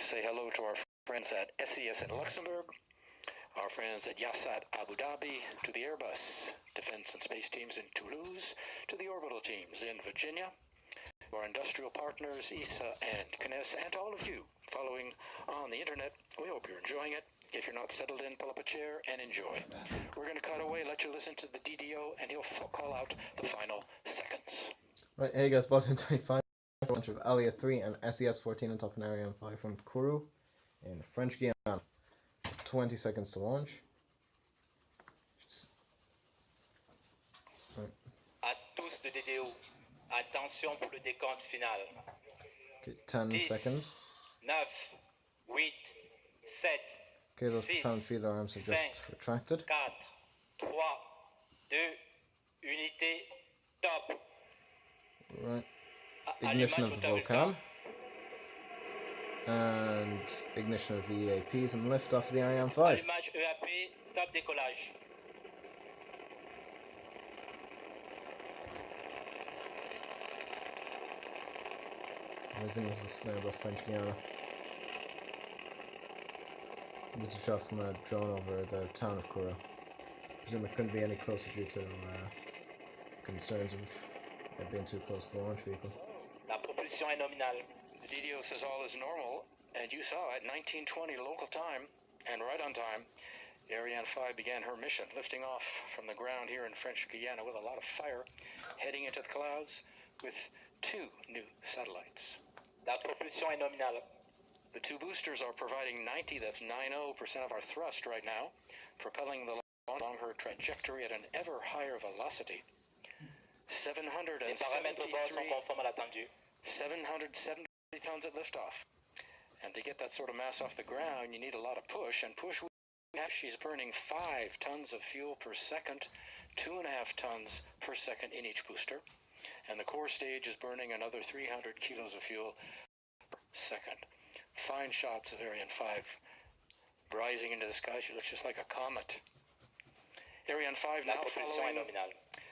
to say hello to our friends at SES in Luxembourg, our friends at Yasat Abu Dhabi, to the Airbus Defense and Space teams in Toulouse, to the orbital teams in Virginia, our industrial partners, ESA and CNES, and to all of you following on the internet. We hope you're enjoying it. If you're not settled in, pull up a chair and enjoy. We're going to cut away, let you listen to the DDO, and he'll call out the final seconds. Right, hey guys, Bottom 25, launch of Alia 3 and SES 14 on top of Ariane 5 from Kourou in French Guiana. 20 seconds to launch. À tous de DDO, attention pour le décompte final. Okay, 10 10, seconds. 9, 8, 7, Okay, those 6, propellant feed arms have 5, just retracted. 4, 3, 2, unité, top. Right. Ignition of the Vulcan. And ignition of the EAPs and lift off of the Ariane 5. Allumage EAP, top décollage. Amazing is the snow above French Guiana. This is a shot from a drone over the town of Kourou. I presume it couldn't be any closer due to concerns of it being too close to the launch vehicle. La propulsion est nominale. The DDO says all is normal, and you saw at 1920 local time, and right on time, the Ariane 5 began her mission, lifting off from the ground here in French Guiana with a lot of fire, heading into the clouds with 2 new satellites. La propulsion est nominale. The 2 boosters are providing 90% of our thrust right now, propelling the launch along her trajectory at an ever higher velocity. Les paramètres bas sont conformes à l'attendu. 770 pounds at liftoff. And to get that sort of mass off the ground, you need a lot of push, and push she's burning 5 tons of fuel per second, 2.5 tons per second in each booster. And the core stage is burning another 300 kilos of fuel per second. Fine shots of Ariane 5 rising into the sky. She looks just like a comet. Ariane 5 now following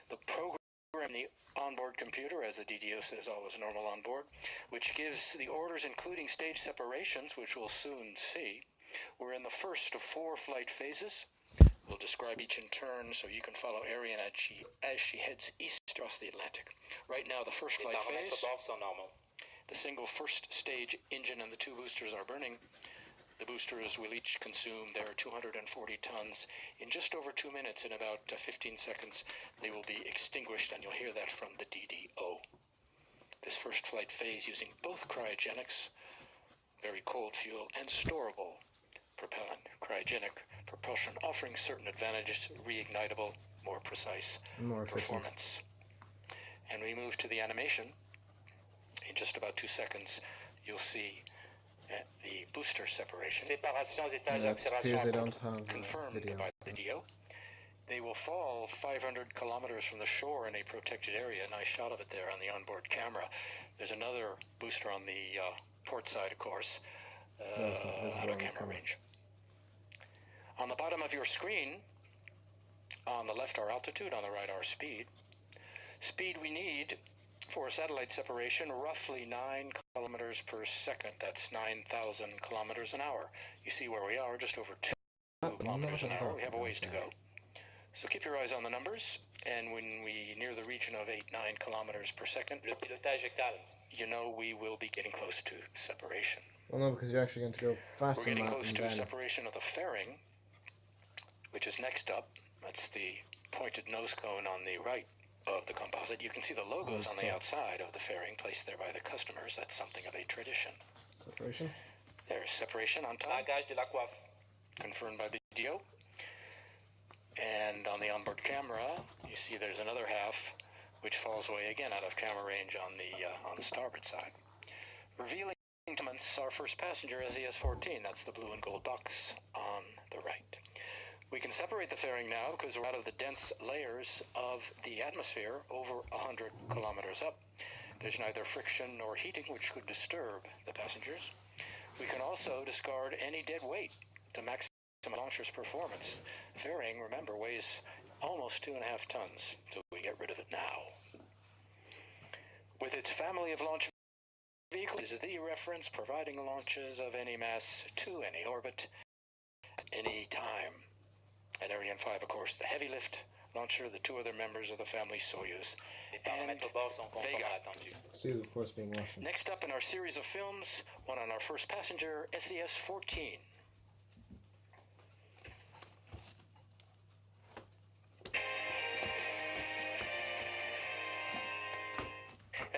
the program, the onboard computer, as the DDO says, always normal on board, which gives the orders including stage separations, which we'll soon see. We're in the first of 4 flight phases. We'll describe each in turn so you can follow Ariane as she heads east across the Atlantic. Right now, the first flight phase, the single first stage engine and the 2 boosters are burning. The boosters will each consume their 240 tons in just over 2 minutes. In about 15 seconds, they will be extinguished, and you'll hear that from the DDO. This first flight phase using both cryogenics, very cold fuel, and storable propellant. Cryogenic propulsion offering certain advantages, reignitable, more precise performance. And we move to the animation. In just about 2 seconds, you'll see the booster separation. Confirmed by the DDO. They will fall 500 kilometers from the shore in a protected area. Nice shot of it there on the onboard camera. There's another booster on the port side, of course, out of camera range. On the bottom of your screen, on the left our altitude, on the right our speed. Speed we need for satellite separation, roughly 9 kilometers per second. That's 9,000 kilometers an hour. You see where we are, just over 2 kilometers an hour. We have a ways to go. So keep your eyes on the numbers, and when we near the region of 8-9 kilometers per second, Le pilotage est calme. You know we will be getting close to separation. Well, no, because you're actually going to go faster. We're getting close to separation of the fairing, which is next up. That's the pointed nose cone on the right of the composite. You can see the logos on the outside of the fairing placed there by the customers. That's something of a tradition. Separation. There's separation on top. Lagage de la coiffe. Confirmed by the DO. And on the onboard camera, you see there's another half which falls away again out of camera range on the starboard side. Revealing our first passenger, SES-14. That's the blue and gold box on the right. We can separate the fairing now because we're out of the dense layers of the atmosphere over 100 kilometers up. There's neither friction nor heating, which could disturb the passengers. We can also discard any dead weight to maximize the launcher's performance. Fairing, remember, weighs almost 2.5 tons, so we get rid of it now. With its family of launch vehicle is the reference providing launches of any mass to any orbit at any time. And Ariane 5, of course, the heavy lift launcher, the two other members of the family Soyuz, and Vega. Soyuz, of course, being Russian. Next up in our series of films, one on our first passenger, SES-14.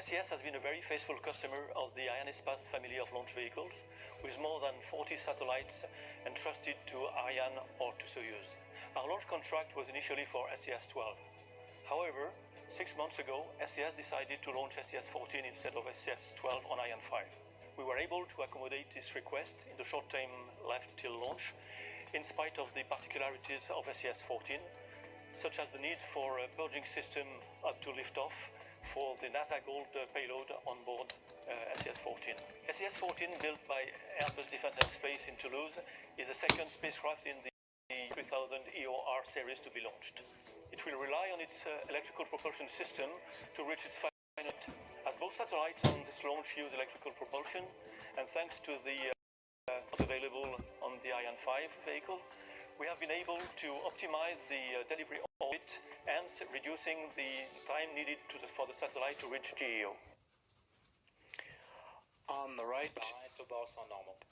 SES has been a very faithful customer of the Arianespace family of launch vehicles, with more than 40 satellites entrusted to Ariane or to Soyuz. Our launch contract was initially for SES-12. However, 6 months ago, SES decided to launch SES-14 instead of SES-12 on Ariane 5. We were able to accommodate this request in the short time left till launch, in spite of the particularities of SES-14, such as the need for a purging system up to liftoff for the NASA Gold payload on board SES-14. SES-14, built by Airbus Defence and Space in Toulouse, is the second spacecraft in the 3000 EOR series to be launched. It will rely on its electrical propulsion system to reach its final end, as both satellites on this launch use electrical propulsion, and thanks to the available on the Ariane 5 vehicle, we have been able to optimize the delivery orbit, hence reducing the time needed for the satellite to reach GEO. On the right,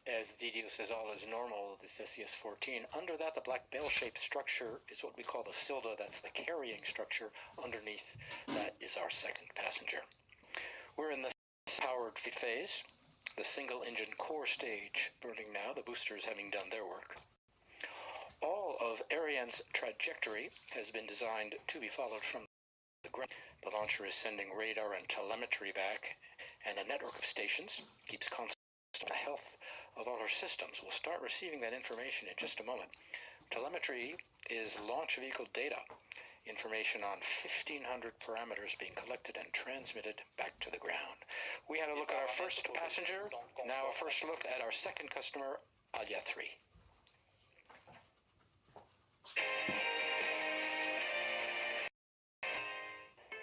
as DDO says all is normal, this SES-14. Under that, the black bell-shaped structure is what we call the Silda. That's the carrying structure. Underneath that is our second passenger. We're in the powered phase, the single-engine core stage burning now, the boosters having done their work. All of Ariane's trajectory has been designed to be followed from the ground. The launcher is sending radar and telemetry back, and a network of stations keeps constant the health of all our systems. We'll start receiving that information in just a moment. Telemetry is launch vehicle data, information on 1,500 parameters being collected and transmitted back to the ground. We had a look at our first passenger, now a first look at our second customer, Alia 3.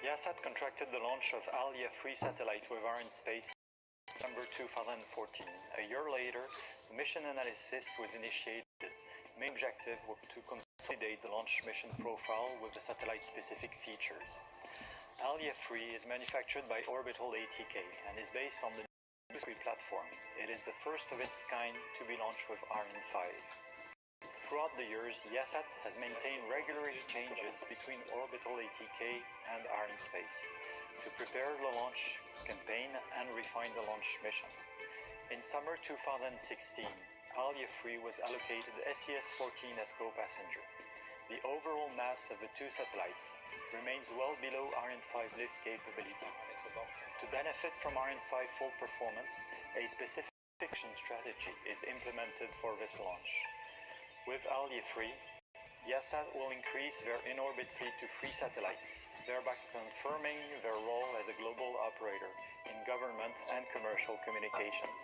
ESAT contracted the launch of Alia 3 satellite with Arianespace in September 2014. A year later, the mission analysis was initiated. The main objective was to consolidate the launch mission profile with the satellite-specific features. Alia 3 is manufactured by Orbital ATK and is based on the new 3 platform. It is the first of its kind to be launched with Ariane 5. Throughout the years, ESAT has maintained regular exchanges between Orbital ATK and Arianespace to prepare the launch campaign and refine the launch mission. In summer 2016, Alia 3 was allocated the SES-14 as co-passenger. The overall mass of the two satellites remains well below Ariane 5 lift capability. To benefit from Ariane 5 full performance, a specific action strategy is implemented for this launch. With Alia 3, ESAT will increase their in-orbit fleet to 3 satellites, thereby confirming their role as a global operator in government and commercial communications.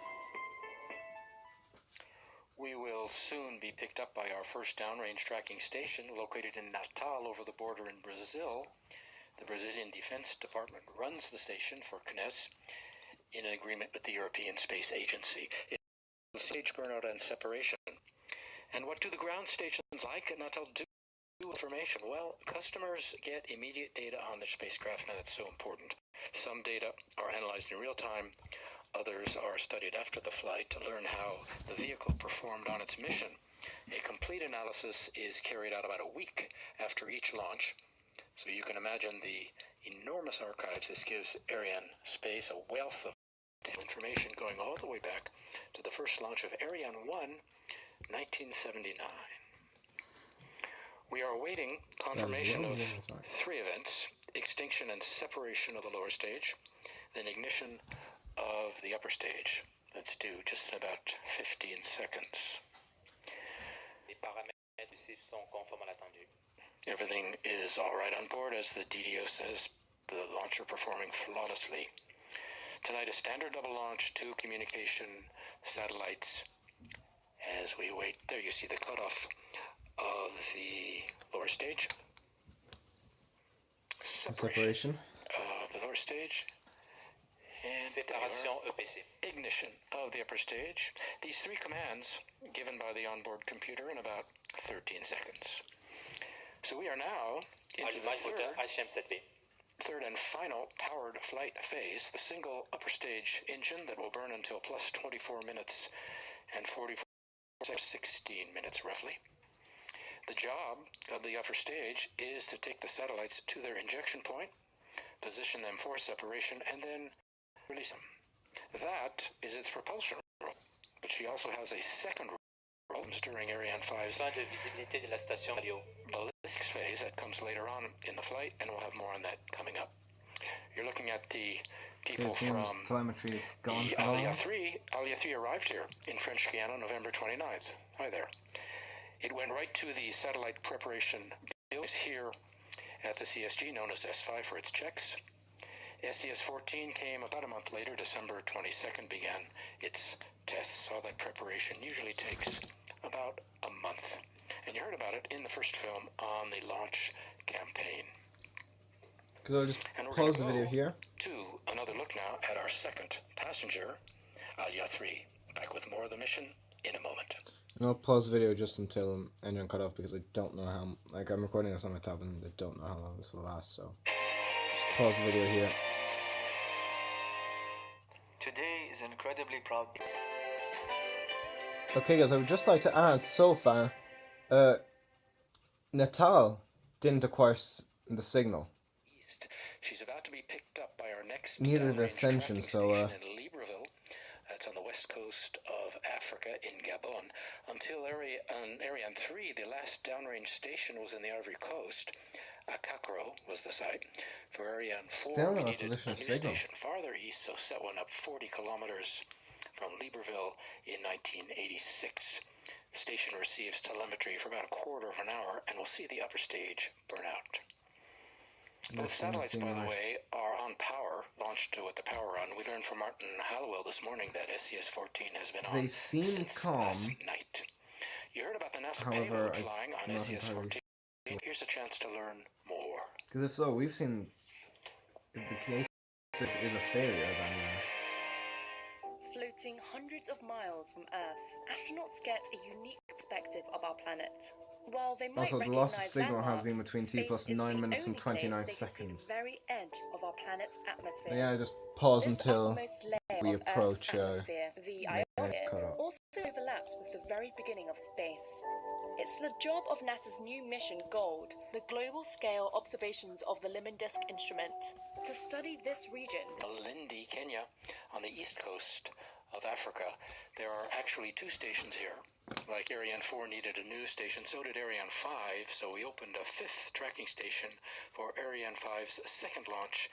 We will soon be picked up by our first downrange tracking station located in Natal over the border in Brazil. The Brazilian Defense Department runs the station for CNES in an agreement with the European Space Agency. It's stage burnout and separation. And what do the ground stations like at Natal do? Information. Well, customers get immediate data on their spacecraft, and that's so important. Some data are analyzed in real time. Others are studied after the flight to learn how the vehicle performed on its mission. A complete analysis is carried out about a week after each launch. So you can imagine the enormous archives this gives Arianespace, a wealth of information going all the way back to the first launch of Ariane 1, 1979. We are awaiting confirmation of 3 events: extinction and separation of the lower stage, then ignition of the upper stage. That's due just in about 15 seconds. Everything is all right on board, as the DDO says, the launcher performing flawlessly. Tonight, a standard double launch, 2 communication satellites. As we wait, there you see the cutoff of the lower stage. Separation of the lower stage. And Séparation EPC. ignition of the upper stage. These three commands given by the onboard computer in about 13 seconds. So we are now into the Allumage moteur HM7B. third and final powered flight phase, the single upper stage engine that will burn until plus 24 minutes and 44 16 minutes roughly. The job of the upper stage is to take the satellites to their injection point, position them for separation, and then release them. That is its propulsion role, but she also has a second role during Ariane 5's Fin de visibilité de la station radio. ballistics phase that comes later on in the flight, and we'll have more on that coming up. You're looking at the people from telemetry is gone the for long. Alia 3. Alia 3 arrived here in French Guiana November 29th. Hi there. It went right to the satellite preparation buildings here at the CSG, known as S5 for its checks. SES-14 came about a month later, December 22nd, began its tests. All that preparation usually takes about a month. And you heard about it in the first film on the launch campaign. Because I'll just And we're pause the gonna video go here. to another look now at our second passenger, Alia 3. Back with more of the mission in a moment. And I'll pause the video just until engine cut off because I don't know how, like I'm recording this on my tablet and I don't know how long this will last, so just pause the video here. Today is incredibly proud. Okay guys, I would just like to add so far, Natal didn't acquire the signal. East. She's about to be picked up by our next Neither did downrange Ascension, tracking so, station in Libreville. That's on the west coast of Africa in Gabon. Until Ariane 3, the last downrange station was in the Ivory Coast. Akakro was the site. For Ariane 4, Still we not needed position a new signal. station farther east, so set one up 40 kilometers from Libreville in 1986. The station receives telemetry for about a quarter of an hour, and we'll see the upper stage burn out. Both satellites, by the way, are on power, launched with the power on. We learned from Martin Hallowell this morning that SES-14 has been on They seem since calm. last night. You heard about the NASA However, payload flying on I'm not SES-14. entirely Here's a chance to learn more. Because if so, we've seen if the case is a failure, then Floating hundreds of miles from Earth, astronauts get a unique perspective of our planet. While they might also the recognize loss of signal has been landmarks, between T space plus is 9 the minutes and only 29 place they can see seconds. the very edge of our planet's atmosphere. Yeah, just pause This until uppermost layer we of approach Earth's atmosphere, the Ariane, cut off. also overlaps with the very beginning of space. It's the job of NASA's new mission, GOLD, the Global Scale Observations of the Limbodisc Instrument, to study this region. Malindi, Kenya, on the east coast of Africa. There are actually two stations here. Like Ariane 4 needed a new station, so did Ariane 5, so we opened a fifth tracking station for Ariane 5's second launch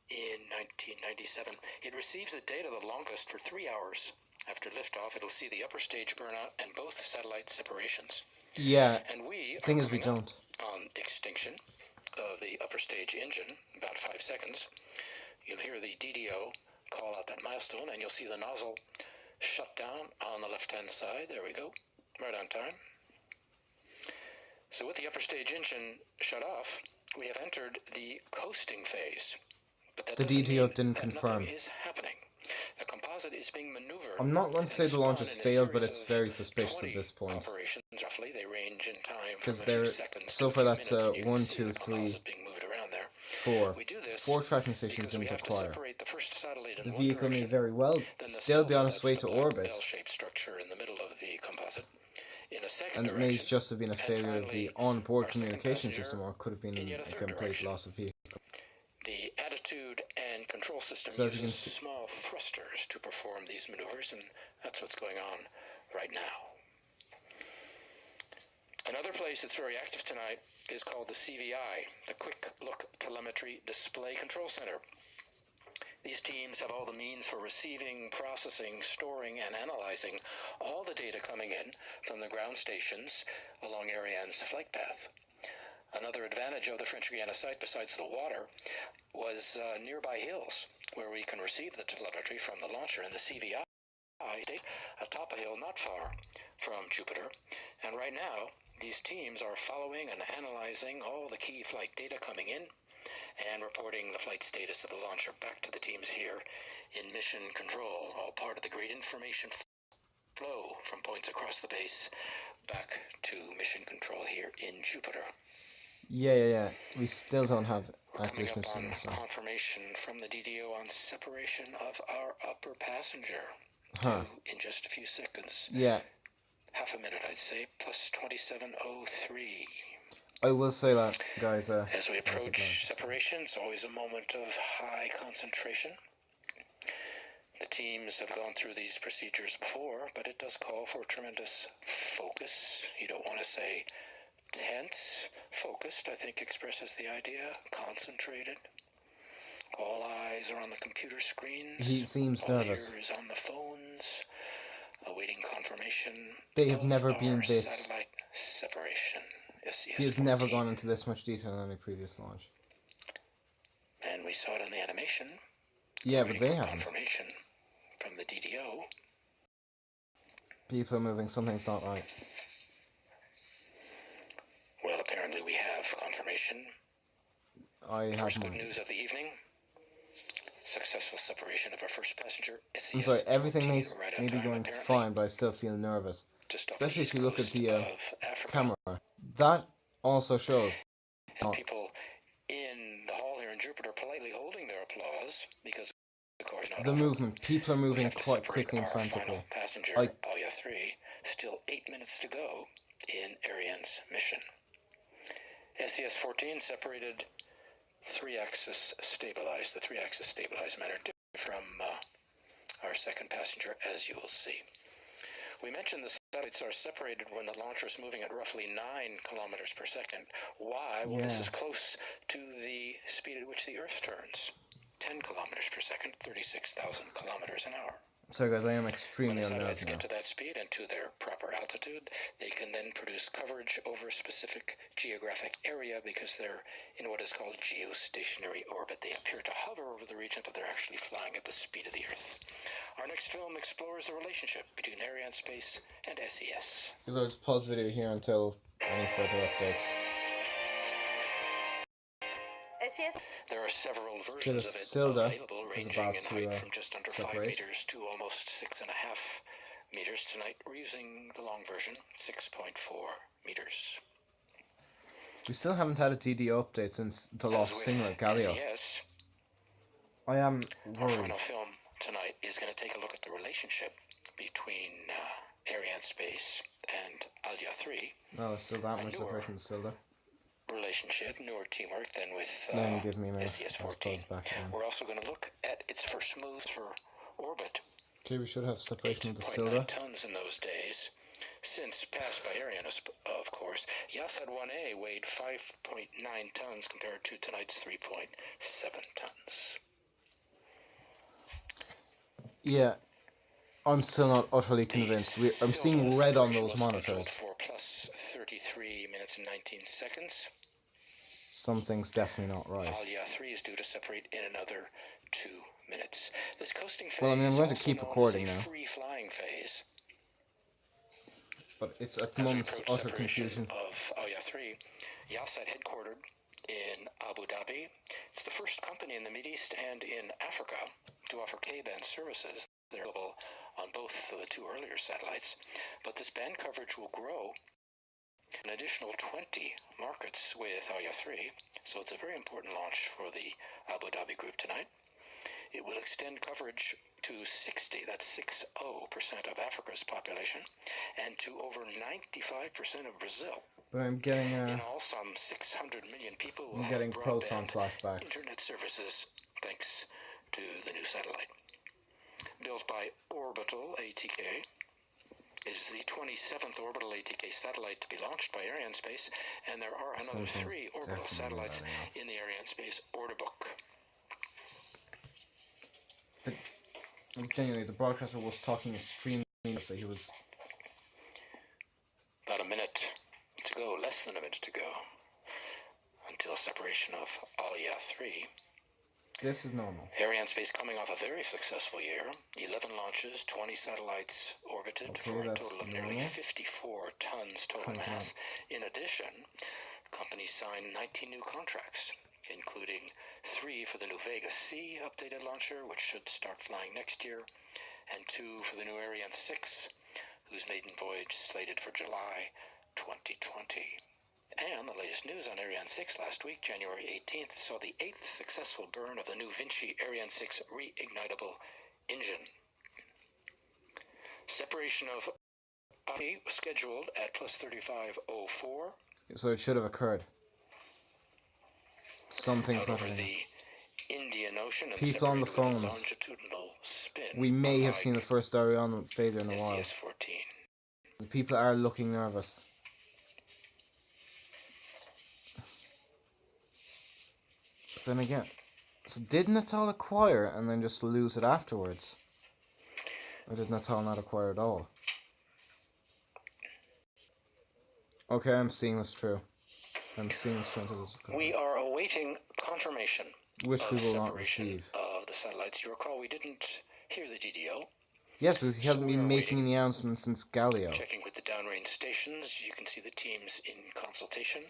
in 1997. It receives the data the longest for 3 hours. After liftoff, it'll see the upper stage burnout and both satellite separations. Yeah, And we thing are is we coming up don't. on extinction of the upper stage engine, about 5 seconds. You'll hear the DDO call out that milestone, and you'll see the nozzle shut down on the left-hand side. There we go, right on time. So with the upper stage engine shut off, we have entered the coasting phase. But that The doesn't DDO mean didn't that confirm. nothing is happening. The composite is being maneuvered. I'm not going to and say the launch has spun in a failed, but series it's of very suspicious 20 at this point. Operations, roughly, they range in time from Because a few there, seconds so to far a few that's minutes, and you can 1, see 2, the 3, composite being moved around there. 4. We do this 4 tracking stations because we didn't have to acquire. separate the first satellite in The one vehicle may direction, very well then the still be on Silda, its way that's the to black orbit, bell-shaped structure in the middle of the composite, in a second and it may direction. just have been a And failure of finally, the onboard our second communication passenger system, or it could have been in yet a a third complete direction. loss of vehicle. The attitude and control system So as you can uses see, small thrusters to perform these maneuvers, and that's what's going on right now. Another place that's very active tonight is called the CVI, the Quick Look Telemetry Display Control Center. These teams have all the means for receiving, processing, storing, and analyzing all the data coming in from the ground stations along Ariane's flight path. Another advantage of the French Guiana site, besides the water, was nearby hills, where we can receive the telemetry from the launcher in the CVI atop a hill not far from Jupiter. And right now, these teams are following and analyzing all the key flight data coming in, and reporting the flight status of the launcher back to the teams here in mission control, all part of the great information flow from points across the base back to mission control here in Jupiter. Yeah. We still don't have We're coming up acquisition on soon, so. confirmation from the DDO on separation of our upper passenger. Huh. In just a few seconds. Yeah. Half a minute, I'd say, plus 27:03. I will say that, guys. As we approach separation, it's always a moment of high concentration. The teams have gone through these procedures before, but it does call for tremendous focus. You don't want to say tense. Focused, I think, expresses the idea. Concentrated. All eyes are on the computer screens. He seems all nervous. ears on the phones, awaiting confirmation. They have of never our been this. satellite separation. SES He has never gone into this much detail in any previous launch. And we saw it in the animation. Yeah, but they for haven't. Confirmation from the DDO. People are moving. Something's not right. Well, apparently we have confirmation. I have First good mine. news of the evening. Successful separation of our first passenger. SES I'm sorry, everything 14, may right on be time, going apparently. fine, but I still feel nervous. Just off Especially the if you look at east the coast of Africa. camera. That also shows. And people in the hall here in Jupiter politely holding their applause because, of course, not The over. movement. People are We moving have to quite separate quickly and our frantically. final passenger, I- Alia 3. Still 8 minutes to go in Ariane's mission. SES-14 separated 3-axis stabilized. The 3-axis stabilized manner different from our second passenger, as you will see. We mentioned the satellites are separated when the launcher is moving at roughly 9 kilometers per second. Why? Well, this Yeah. is close to the speed at which the Earth turns. 10 kilometers per second, 36,000 kilometers an hour. Sorry guys, I am When extremely the satellites unnerved now. get to that speed and to their proper altitude, they can then produce coverage over a specific geographic area because they're in what is called geostationary orbit. They appear to hover over the region, but they're actually flying at the speed of the Earth. Our next film explores the relationship between Arianespace and SES. I'll just pause the video here until any further updates. SES There are several versions of it Silda available, is ranging about in to, height from just under 5 separate. meters to almost 6.5 meters. Tonight, we're using the long version, 6.4 meters. We still haven't had a DDO update since the As lost with signal at Galileo. SES, I am our worried. final film tonight is going to take a look at the relationship between Arianespace and Alia 3. No, there's still that I much knew separation in Silda. Relationship, newer teamwork than with Then give me a minute. SES-14. I'll pause back in. We're also going to look at its first move for orbit. Okay, we should have separation with the 8.9 Silda. tons in those days. Since passed by Ariane, of course, Yasad 1A weighed 5.9 tons compared to tonight's 3.7 tons. Yeah, I'm still not utterly convinced. I'm seeing red on those monitors. For plus 33 minutes and 19 seconds. Something's definitely not right. Alia 3 is due to separate in another 2 minutes. This coasting phase Well, I mean, I'm going to also keep known recording as a now. free flying phase. But it's at the As we moment approach utter separation confusion. of Alia 3, Yasad headquartered in Abu Dhabi. It's the first company in the Mideast and in Africa to offer K-band services. They're available on both of the 2 earlier satellites, but this band coverage will grow an additional 20 markets with Alia 3, so it's a very important launch for the Abu Dhabi group tonight. It will extend coverage to 60, that's 60% of Africa's population, and to over 95% of Brazil. But I'm getting In all, some 600 million people will I'm have getting proton broadband flashbacks. internet services thanks to the new satellite. Built by Orbital ATK, it is the 27th orbital ATK satellite to be launched by Arianespace, and there are another Something's 3 orbital definitely satellites adding up. in the Arianespace order book. Genuinely, the broadcaster was talking extremely nicely. He was. About a minute to go, less than a minute to go, until separation of Alia 3. This is normal. Arianespace coming off a very successful year. 11 launches, 20 satellites orbited Okay, for a that's total of nearly normal. 54 tons total Tons mass. In addition, the company signed 19 new contracts, including 3 for the new Vega C updated launcher, which should start flying next year, and 2 for the new Ariane 6, whose maiden voyage is slated for July 2020. And the latest news on Ariane 6 last week, January 18th, saw the 8th successful burn of the new Vinci Ariane 6 reignitable engine. Separation of I scheduled at plus 3504. So it should have occurred. Something's out not over happening. the Indian Ocean and People on the separated with a phones. longitudinal spin. We may have unlike seen the first Ariane failure in a while. SES-14. The people are looking nervous. But then again, so did Natal acquire and then just lose it afterwards? Or did Natal not acquire at all? Okay, I'm seeing this true. I'm seeing this true until this is We are awaiting confirmation which of we will not separation receive. of the satellites. You recall we didn't hear the DDO. Yes, because he hasn't So we been are making waiting. the announcement since Galileo. Checking with the downrange stations, you can see the teams in consultation.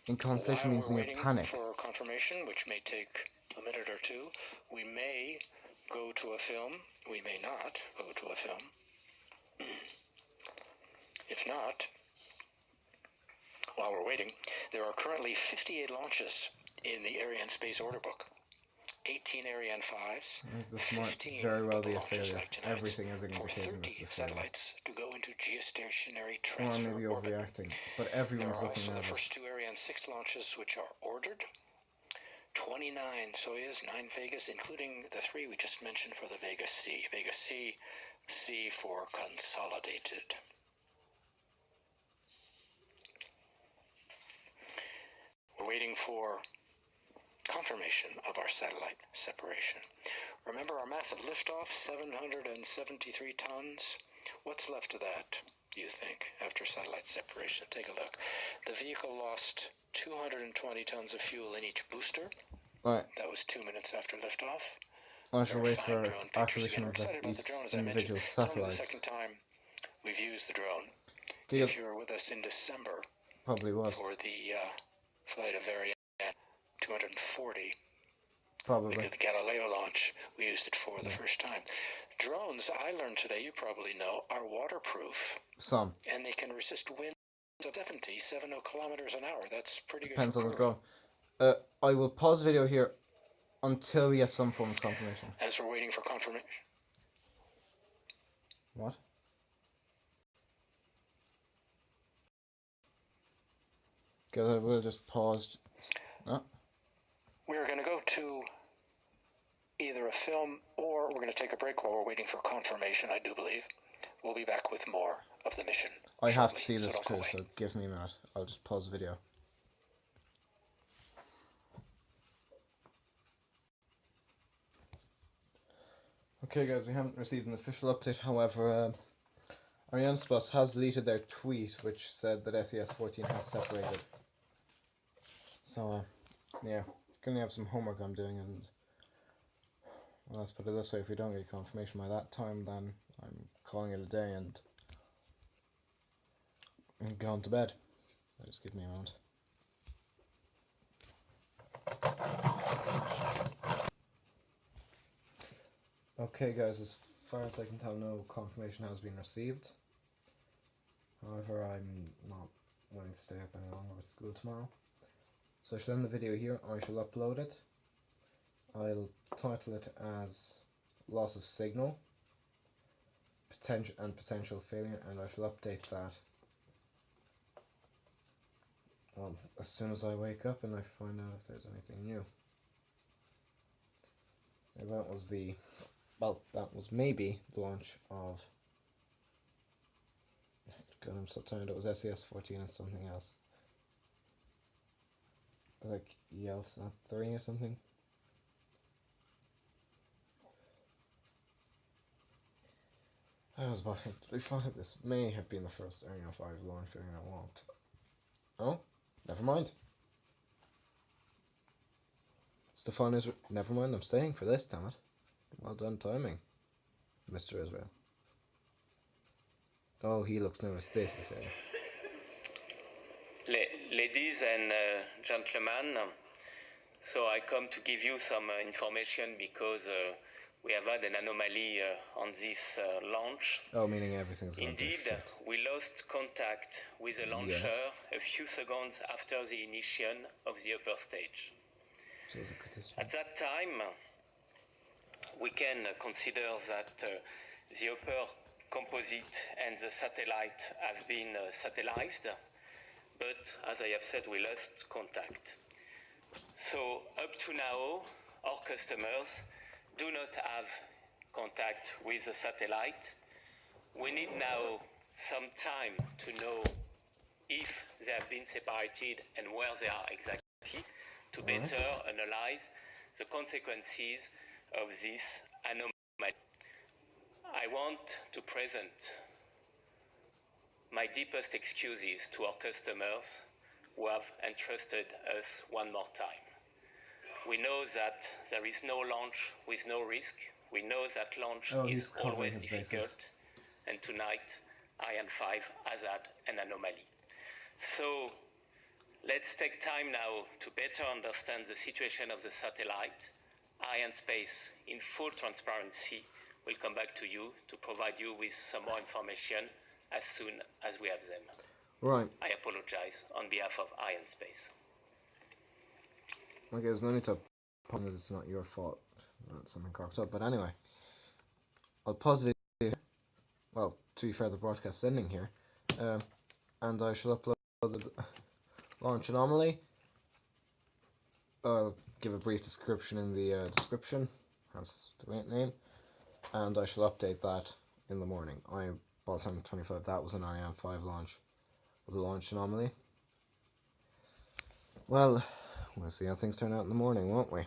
In constellation While means we're near waiting panic. for confirmation, which may take a minute or two, we may go to a film. We may not go to a film. If not, while we're waiting, there are currently 58 launches in the Arianespace order book. 18 Ariane 5s, This might 15 very well be a double launches failure. like tonight's, Everything is for indicating 30 this is a failure. satellites to go into geostationary Or transfer maybe orbit. overreacting. But There everyone's are looking also the nervous. first 2 Ariane 6 launches which are ordered. 29 Soyuz, 9 Vegas, including the 3 we just mentioned for the Vega C. Vega C, C for consolidated. We're waiting for confirmation of our satellite separation. Remember our massive liftoff, 773 tons? What's left of that, do you think, after satellite separation? Take a look. The vehicle lost 220 tons of fuel in each booster. Right, That was 2 minutes after liftoff. I shall wait Verifying for drone pictures acquisition again. We're of excited about the each drone, as I mentioned. individual It's only the satellites. second time we've used the drone. Because If you were with us in December probably was. for the flight of Ariane 240, Probably. the Galileo launch, we used it for the first time. Drones, I learned today, you probably know, are waterproof, Some. and they can resist winds of 70 kilometers an hour. That's pretty good. Depends for on the crew. drone. I will pause the video here until we get some form of confirmation. As we're waiting for confirmation. What? Because I will just pause. Oh, We're going to go to either a film or we're going to take a break while we're waiting for confirmation, I do believe. We'll be back with more of the mission. I have to shortly, see this so don't go too, away. so give me a minute. I'll just pause the video. Okay guys, we haven't received an official update, however, Arianespace has deleted their tweet which said that SES-14 has separated. So, yeah, gonna have some homework I'm doing, and well, let's put it this way, if we don't get confirmation by that time, then I'm calling it a day and I'm going to bed. So just give me a moment. Okay guys, as far as I can tell, no confirmation has been received. However, I'm not willing to stay up any longer with school tomorrow. So I shall end the video here, I shall upload it. I'll title it as Loss of Signal, Potential Failure, and I shall update that well, as soon as I wake up and I find out if there's anything new. So that was that was maybe the launch of, God, I'm so tired, it was SES-14 and something else. It was like Yelsat 3 or something. I was about to thought this may have been the first Ariane 5 launch failure I want. Oh, never mind. Stefan is never mind, I'm staying for this, damn it. Well done timing, Mr. Israel. Oh, he looks nervous. This is fair. Ladies and gentlemen, So I come to give you some information because we have had an anomaly on this launch. Oh, meaning everything's going to Indeed, shit. we lost contact with the launcher a few seconds after the initiation of the upper stage. So At that time, we can consider that the upper composite and the satellite have been satellised, but as I have said, we lost contact. So up to now, our customers do not have contact with the satellite. We need now some time to know if they have been separated and where they are exactly to better analyze the consequences of this anomaly. I want to present my deepest excuses to our customers who have entrusted us one more time. We know that there is no launch with no risk. We know that launch is always difficult. And tonight, Ariane 5 has had an anomaly. So let's take time now to better understand the situation of the satellite. Arianespace, in full transparency, will come back to you to provide you with some more information as soon as we have them. Right. I apologize on behalf of Arianespace. Okay, there's no need to apologize, it's not your fault that something cocked up. But anyway, I'll pause the video here. Well, to be fair, the broadcast is ending here. And I shall upload the launch anomaly. I'll give a brief description in the description, that's the name. And I shall update that in the morning. By the time 25, that was an Ariane 5 launch. The launch anomaly. Well, we'll see how things turn out in the morning, won't we?